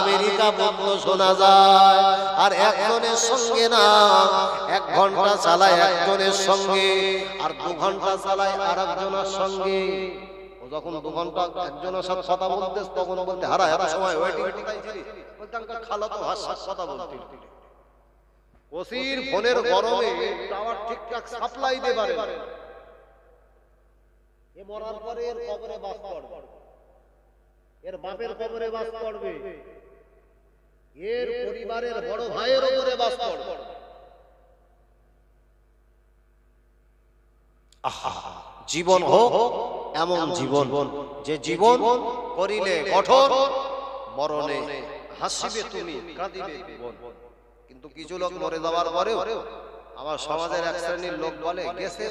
আমেরিকা পর্যন্ত শোনা যায়। আর একজনের সঙ্গে না 1 ঘন্টা চালায় একজনের সঙ্গে, আর 2 ঘন্টা চালায় আর একজনের সঙ্গে। যখন 2 ঘন্টা একজনের সাথে কথা বলতে, তখন বলতে হারা হারা সময় ওয়েটিং কোথায়, ওইখানকার খালাতো ভাষার কথা বলতে। ওসির ফোনের গরমে টাওয়ার ঠিকঠাক সাপ্লাই দিতে পারে, এ মরার পরে এর কবরে বাস পড়বে, এর বাপের কবরে বাস পড়বে, এর পরিবারের বড় ভাইয়ের উপরে বাস পড়বে। আহা, জীবন হোক এমন জীবন, যে জীবন করিলে কঠোর, মরণে হাসিবে তুমি কাঁদিবে জীবন। কিন্তু কিছু লোক মরে যাওয়ার পরেও আমার সমাজের এক শ্রেণীর লোক বলে, গেছে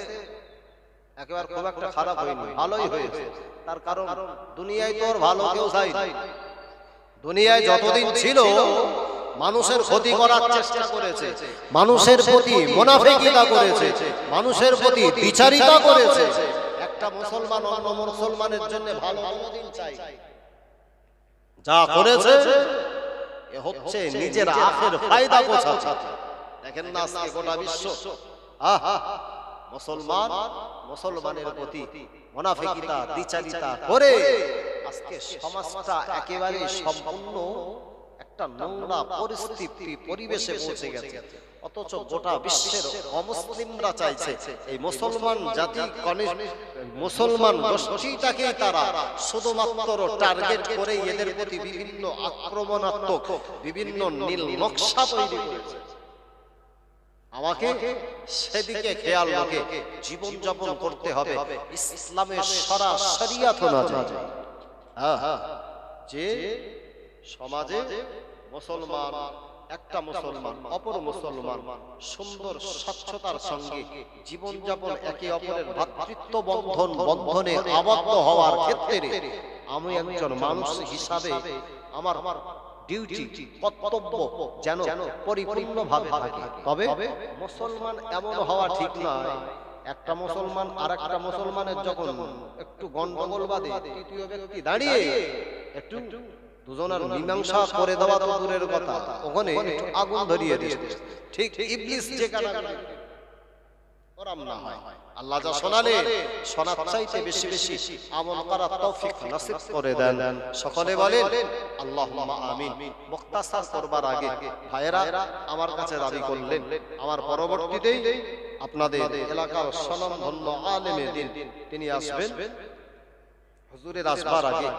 একেবারে খুব একটা খারাপ হয়নি, ভালোই হয়েছে। তার কারণ দুনিয়ায় তো আর ভালো কেউ চাই, দুনিয়ায় যতদিন ছিল মানুষের ক্ষতি করার চেষ্টা করেছে, মানুষের প্রতি মুনাফিকিতা করেছে, মানুষের প্রতি বিচারিতা করেছে। একটা মুসলমান অন্য মুসলমানের জন্য ভালো দিন চাই, যা করেছে এ হচ্ছে নিজের আখের ফায়দা গোছাচ্ছে। দেখেন না আজকে গোটা বিশ্ব মুসলমান মুসলমানের প্রতি মুনাফিকিতা দ্বিচারিতা করে আজকে সমাজটা একেবারে সম্পূর্ণ একটা নোংরা পরিস্থিতি পরিবেশে পৌঁছে গেছে। অথচ গোটা বিশ্বের অমুসলিমরা চাইছে এই মুসলমান জাতি, মুসলমান গোষ্ঠীটাকে তারা শুধুমাত্র টার্গেট করে এদের প্রতি বিভিন্ন আক্রমণাত্মক বিভিন্ন নীল নকশা তৈরি করেছে। আমাকে সেদিকে খেয়াল রেখে জীবন যাপন করতে হবে ইসলামের শরিয়াত অনুযায়ী। যে সমাজে মুসলমান, একটা মুসলমান অপর মুসলমান সুন্দর স্বচ্ছতার সঙ্গে জীবন যাপন, একে অপরের ভ্রাতৃত্ব বন্ধনে আবদ্ধ হওয়ার ক্ষেত্রে আমি একজন মানুষ হিসাবে আমার ডিউটি কর্তব্য যেন পরিপূর্ণভাবে থাকে। তবে মুসলমান এমন হওয়া ঠিক নয়, একটা মুসলমান আর একটা মুসলমানের যখন একটু গন্ডগোল বাঁধে, তৃতীয় ব্যক্তি দাঁড়িয়ে একটু দুজনের মীমাংসা করে দেওয়া তো দূরের কথা, ওখানে আগুন ধরিয়ে দিয়ে ঠিক ইবলিস যে কারণে ওরাম না হয়। আল্লাহ যা শোনালেন শোনার চাইতে বেশি বেশি আমল করার তৌফিক নসিব করে দেন। সকলে বলেন আল্লাহুম্মা আমিন। মুখতাসার করবার আগে ভাইয়েরা আমার কাছে দাবি করলেন, আমার পরবর্তীতেই আপনাদের এলাকার স্বনামধন্য আলেমে দ্বীন তিনি আসবেন। হুজুরের আসবার আগে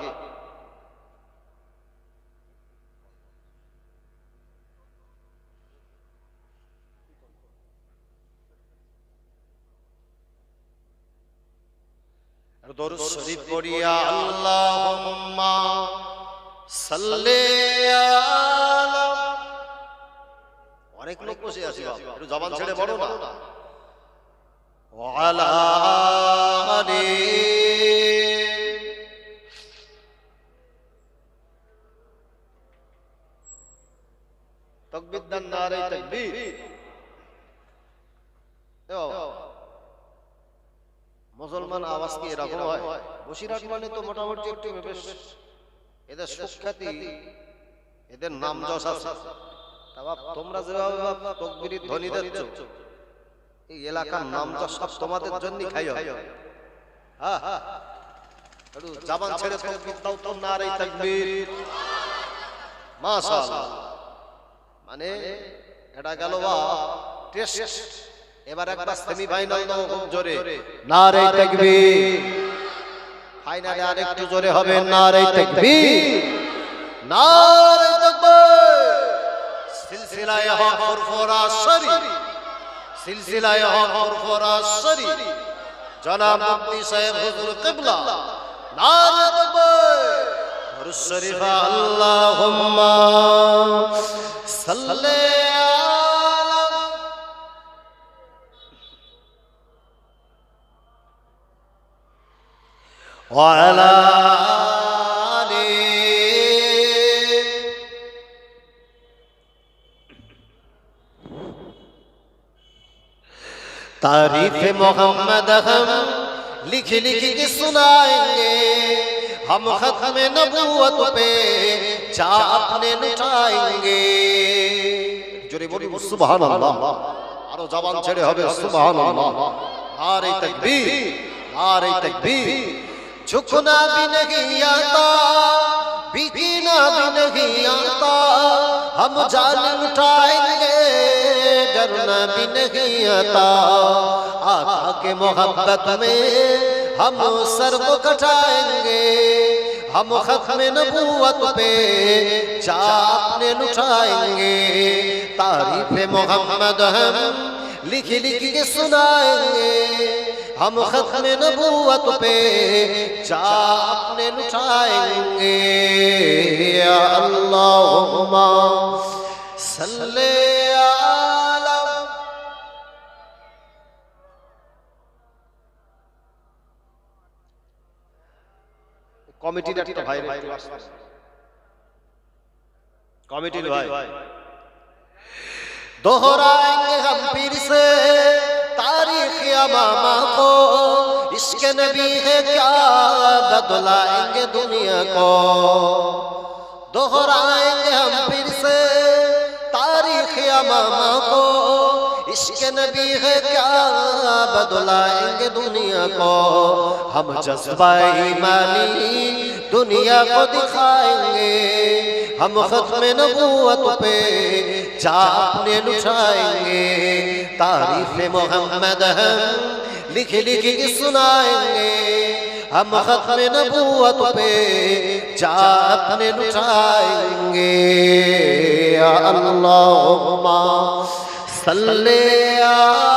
দরুদ শরীফ পড়িয়া আল্লাহুম্মা সাল্লি আলা। অনেক লোক বসে আছে, একটু জবান ছেড়ে বলো না। ওয়া আলা আলি। তাকবীর দান, নারে তাকবীর। মুসলমান আওয়াজ কি এরকম হয়? বসিরহাট মানে তো মোটামুটি একটু বেশ এদের সুখ্যাতি, এদের নাম যশ আছে। তোমরা যেভাবে তাকবীরের ধ্বনি দিচ্ছ, এই এলাকার নাম যশ সব তোমাদের জন্যই খাই হয়। একটু জবান ছেড়ে তাকবীর দাও তো, নারে তাকবীর। মাশাআল্লাহ। মানে এটা গেল বা টেস্ট এবার একবার সেমিফাইনাল দাও খুব জোরে, নারে তাকবীর। ফাইনালে আরেকটু জোরে হবে, নারে তাকবীর, নারে তাকবীর। সিলসিলায়ে হক ফুরফুরা শরী, সিলসিলায়ে হক ফুরফুরা শরী, জনাব মুফতি সাহেব হুজুর কিবলা, নারে তাকবীর। দরুদ শরীফ আল্লাহুম্মা সাল্লি وعلى آله तारीफ मोहम्मद हम लिख लिख के सुनाएंगे, हम खत्म नबूवत पे जा अपने लुटाएंगे। जोरे बोली सुभान अल्लाह, आरो जबान छेड़े होबे सुभान अल्लाह, नारे तकबीर, नारे तकबीर। झुकना भी नहीं आता, बिकना भी नहीं आता, हम जान लुटाएंगे, डरना भी नहीं आता। आका के मोहब्बत में हम सर को कटाएंगे, हम खत्म नबूवत पे जा अपने लुटाएंगे। तारीफ मोहम्मद हम लिख लिख के सुनाएंगे, हम खत्म नबूवत पे जा अपने लुटाएंगे। या अल्लाहुम्मा सल्ले अला। कमिटीर একটা ভাই, कमिटीर भाई, दोहराएंगे हम फिर से तारीख अमामा को, इश्क नबी है क्या बदलाएंगे दुनिया को। दोहराएंगे हम फिर से तारीख अमामा को, इश्क नबी है क्या बदलाएंगे दुनिया को। हम जज्बा ईमानी दुनिया को दिखाएंगे, हम खत्म नबूवत पे जा अपने लुटाएंगे। तारीफ मोहम्मद हम लिख लिख के सुनाएंगे, हम खत्म नबूवत पे जा अपने लुटाएंगे। या अल्लाहुम्मा सल्ले अला।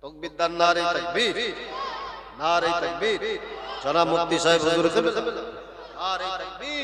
तकबीर, नारे तकबीर, नारे तकबीर। जनाब मुफ्ती साहब हुजूर किबला, नारे तकबीर।